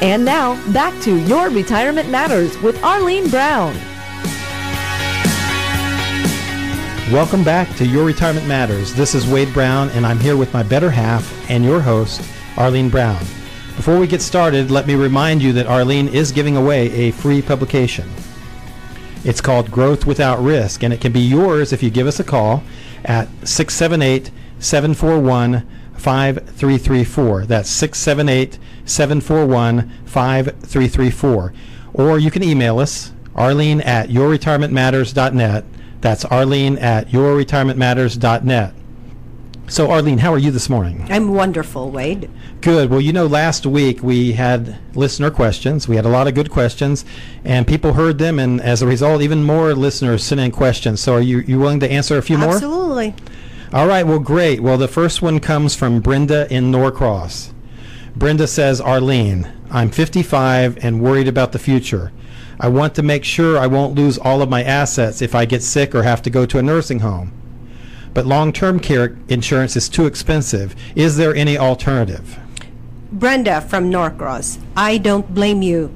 And now, back to Your Retirement Matters with Arlene Brown. Welcome back to Your Retirement Matters. This is Wade Brown, and I'm here with my better half and your host, Arlene Brown. Before we get started, let me remind you that Arlene is giving away a free publication. It's called Growth Without Risk, and it can be yours if you give us a call at 678-741-5334. That's 678-741-5334. Or you can email us, Arlene at yourretirementmatters.net. That's Arlene at yourretirementmatters.net. So, Arlene, how are you this morning? I'm wonderful, Wade. Good. Well, last week we had listener questions. We had a lot of good questions, and people heard them, and as a result, even more listeners sent in questions. So are you willing to answer a few more? Absolutely. All right. Well, great. Well, the first one comes from Brenda in Norcross. Brenda says, Arlene, I'm 55 and worried about the future. I want to make sure I won't lose all of my assets if I get sick or have to go to a nursing home. But long-term care insurance is too expensive. Is there any alternative? Brenda from Norcross, I don't blame you,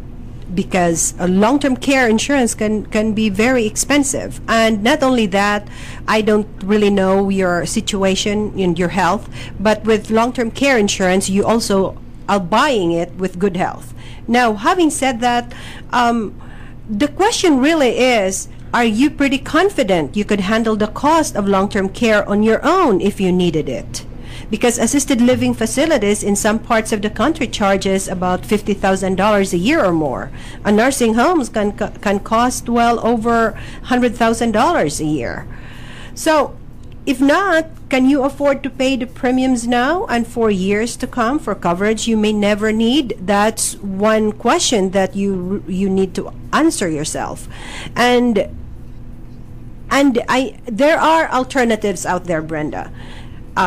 because a long-term care insurance can be very expensive. And not only that, I don't really know your situation in your health, but with long-term care insurance, you also are buying it with good health. Now, having said that, the question really is, are you pretty confident you could handle the cost of long-term care on your own if you needed it? Because assisted living facilities in some parts of the country charges about $50,000 a year or more. A nursing homes can cost well over $100,000 a year. So, if not, can you afford to pay the premiums now and for years to come for coverage you may never need? That's one question that you need to answer yourself. And there are alternatives out there, Brenda.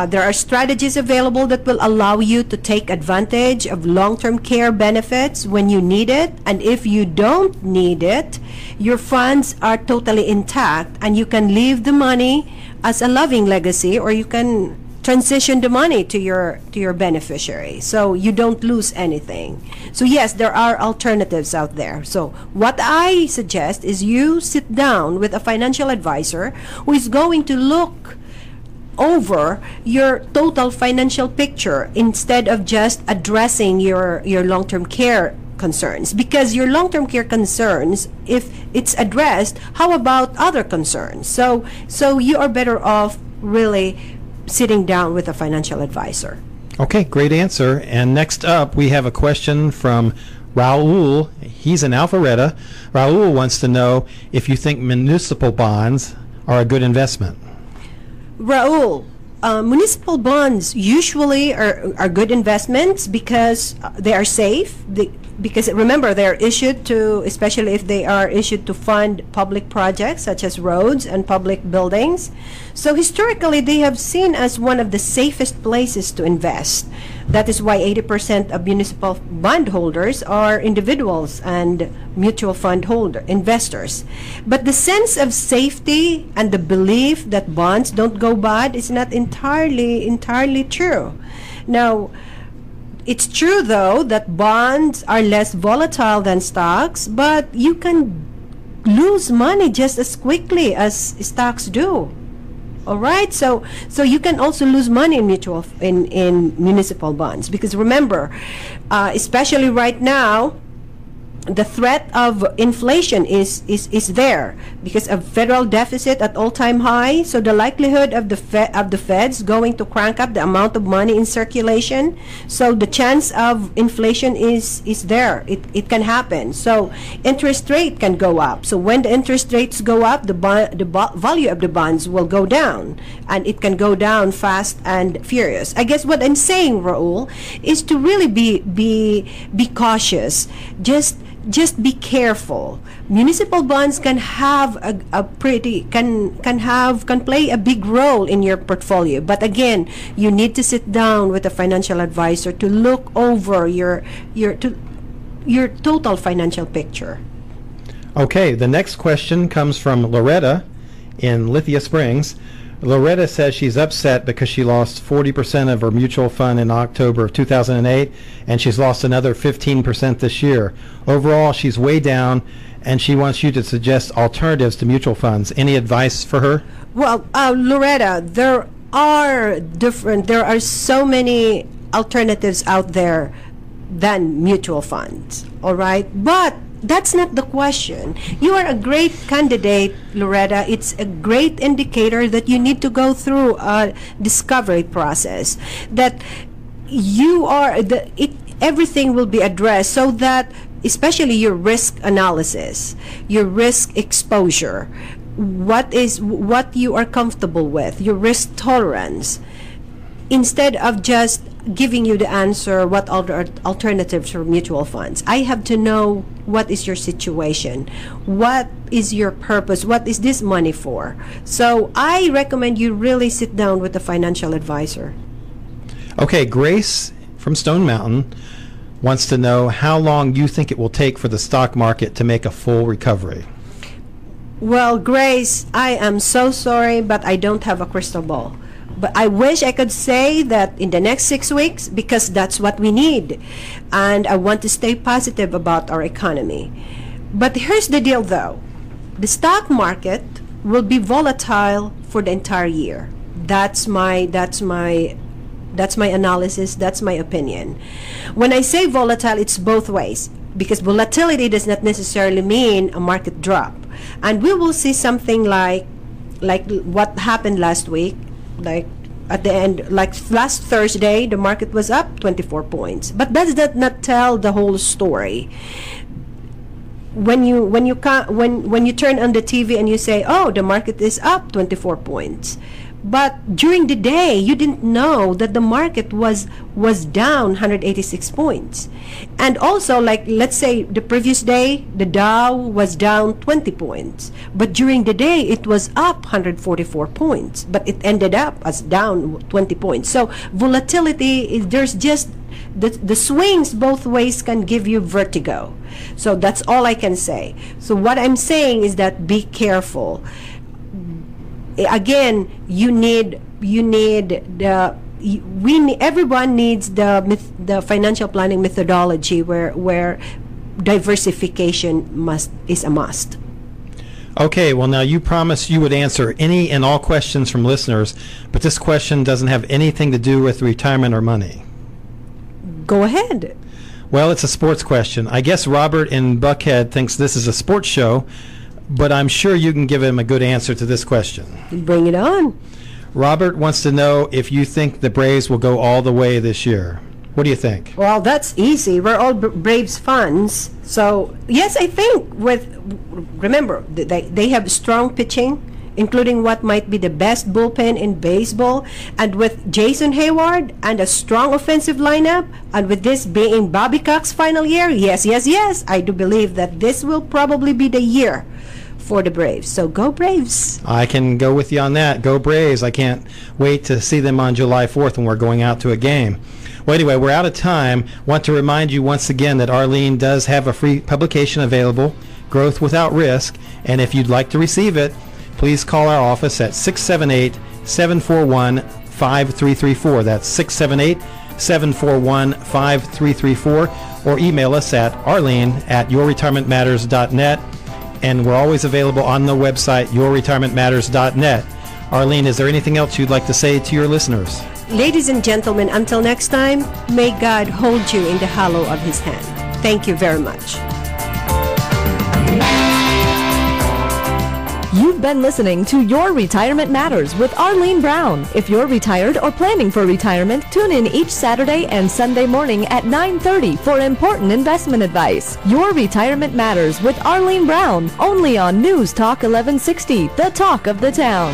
There are strategies available that will allow you to take advantage of long-term care benefits when you need it. And if you don't need it, your funds are totally intact and you can leave the money as a loving legacy, or you can transition the money to your beneficiary, so you don't lose anything. So yes, there are alternatives out there. So what I suggest is you sit down with a financial advisor who is going to look over your total financial picture instead of just addressing your long-term care concerns. Because your long-term care concerns, if it's addressed, how about other concerns? So you are better off really sitting down with a financial advisor. Okay, great answer. And next up, we have a question from Raul. He's in Alpharetta. Raul wants to know if you think municipal bonds are a good investment. Raul, municipal bonds usually are good investments because they are safe. Because remember, they're issued to, especially if they are issued to fund public projects such as roads and public buildings. So historically, they have seen as one of the safest places to invest. That is why 80% of municipal bond holders are individuals and mutual fund investors. But the sense of safety and the belief that bonds don't go bad is not entirely true. Now, it's true, though, that bonds are less volatile than stocks, but you can lose money just as quickly as stocks do. All right, so you can also lose money in municipal bonds, because remember, especially right now, the threat of inflation is there because of federal deficit at all-time high. So the likelihood of the Feds going to crank up the amount of money in circulation. So the chance of inflation is there. It can happen. So interest rate can go up. So when the interest rates go up, the value of the bonds will go down, and it can go down fast and furious. I guess what I'm saying, Raul, is to really be cautious. Just be careful. Municipal bonds can have can play a big role in your portfolio, but again, you need to sit down with a financial advisor to look over your total financial picture. Okay, the next question comes from Loretta in Lithia Springs. Loretta says she's upset because she lost 40% of her mutual fund in October of 2008, and she's lost another 15% this year. Overall, she's way down, and she wants you to suggest alternatives to mutual funds. Any advice for her? Well, Loretta, there are so many alternatives out there than mutual funds, all right? But that's not the question. You are a great candidate, Loretta. It's a great indicator that you need to go through a discovery process, that everything will be addressed, so that especially your risk analysis, your risk exposure, what you are comfortable with, your risk tolerance, instead of just giving you the answer what other alternatives for mutual funds. I have to know what is your situation, what is your purpose, what is this money for. So I recommend you really sit down with a financial advisor. Okay, Grace from Stone Mountain wants to know how long you think it will take for the stock market to make a full recovery. Well, Grace, I am so sorry, but I don't have a crystal ball. But I wish I could say that in the next 6 weeks, because that's what we need. And I want to stay positive about our economy. But here's the deal, though. The stock market will be volatile for the entire year. That's my analysis, that's my opinion. When I say volatile, it's both ways, because volatility does not necessarily mean a market drop. And we will see something like what happened last week. Like at the end, like last Thursday, the market was up 24 points. But does that not tell the whole story? When you turn on the TV and you say, "Oh, the market is up 24 points," but during the day you didn't know that the market was down 186 points. And also, like, let's say the previous day the Dow was down 20 points, but during the day it was up 144 points, but it ended up as down 20 points. So volatility is, there's just the swings both ways can give you vertigo. So that's all I can say. So what I'm saying is that be careful. Again, everyone needs the financial planning methodology where diversification is a must. Okay, well, now you promised you would answer any and all questions from listeners, but this question doesn't have anything to do with retirement or money. Go ahead. Well, it's a sports question. I guess Robert in Buckhead thinks this is a sports show, but I'm sure you can give him a good answer to this question. Bring it on. Robert wants to know if you think the Braves will go all the way this year. What do you think? Well, that's easy. We're all Braves fans. So, yes, I think remember, they have strong pitching, including what might be the best bullpen in baseball, and with Jason Hayward and a strong offensive lineup, and with this being Bobby Cox's final year, yes, I do believe that this will probably be the year for the Braves. So go Braves. I can go with you on that. Go Braves. I can't wait to see them on July 4th when we're going out to a game. Well, anyway, we're out of time. Want to remind you once again that Arlene does have a free publication available, Growth Without Risk, and if you'd like to receive it, please call our office at 678-741-5334. That's 678-741-5334, or email us at arlene@yourretirementmatters.net. And we're always available on the website, yourretirementmatters.net. Arlene, is there anything else you'd like to say to your listeners? Ladies and gentlemen, until next time, may God hold you in the hollow of his hand. Thank you very much. You've been listening to Your Retirement Matters with Arlene Brown. If you're retired or planning for retirement, tune in each Saturday and Sunday morning at 9:30 for important investment advice. Your Retirement Matters with Arlene Brown, only on News Talk 1160, the talk of the town.